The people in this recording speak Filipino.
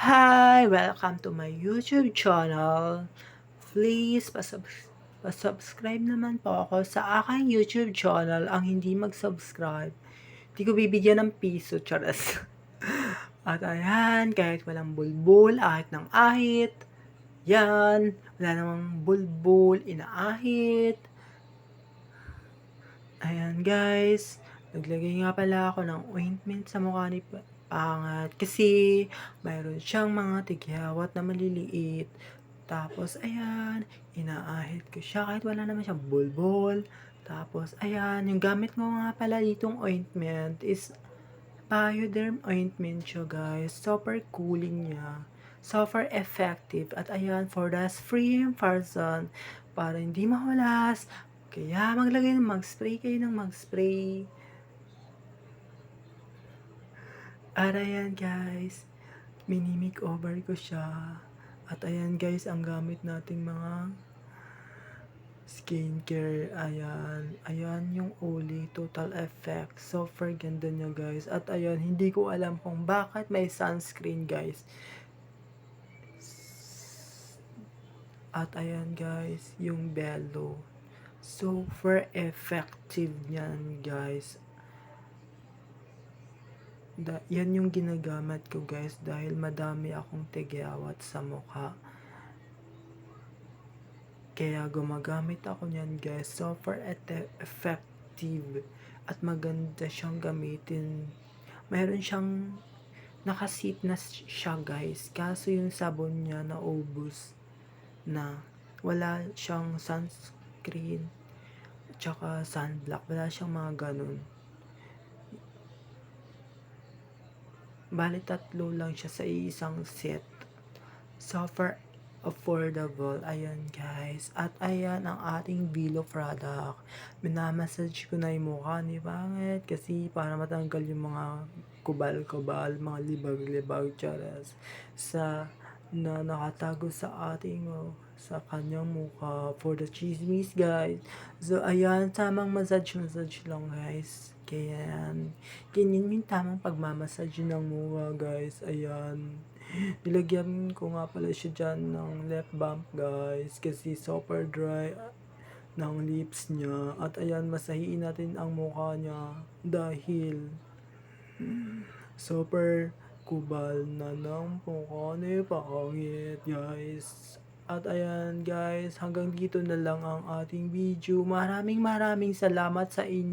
Hi! Welcome to my YouTube channel. Please, pasubscribe naman po ako sa aking YouTube channel. Ang hindi mag-subscribe, di ko bibigyan ng piso, charas. At ayan, kahit walang bulbul, ahit ng ahit. Yan, wala namang bulbul, inaahit. Ayan guys, naglagay nga pala ako ng ointment sa mukha ni Pangat kasi mayroon siyang mga tigyawat na maliliit. Tapos ayan, inaahit ko siya kahit wala naman siyang bulbol. Tapos ayan, yung gamit ko nga pala ditong ointment is Bioderm ointment siya guys. Super cooling niya. Super effective. At ayan, for dust-free person. Para hindi mahulas. Kaya mag-spray kayo ng mag-spray. At ayan guys, mini-makeover ko siya. At ayan guys, ang gamit nating mga skincare. Ayan yung Oli Total Effect. Super ganda niya guys. At ayan, hindi ko alam kung bakit may sunscreen guys. At ayan guys, yung Bello. Super effective niyan guys. Yan yung ginagamit ko guys dahil madami akong tigyawat sa mukha. Kaya gumagamit ako niyan guys. Super effective at maganda siyang gamitin. Mayroon siyang nakasit na siya guys. Kaso yung sabon niya naubos na. Wala siyang sunscreen tsaka sunblock. Wala siyang mga ganun. Bali 3 lang siya sa isang set. Super affordable. Ayan guys. At ayan ang ating Vilo product. Minamassage ko na yung mukha ni Pangit kasi para matanggal yung mga kubal-kubal, mga libag-libag, charas sa na nakatago sa ating sa kanyang mukha for the chismis guys. So ayan, tamang massage lang guys. Kaya ganyan yung tamang pagmamassage ng mukha guys. Ayan, nilagyan ko nga pala siya dyan ng lip balm guys kasi super dry ng lips niya. At ayan, masahiin natin ang mukha niya dahil super kubal na ng mukha ni Pangit guys. At ayan guys, hanggang dito na lang ang ating video. Maraming salamat sa inyo.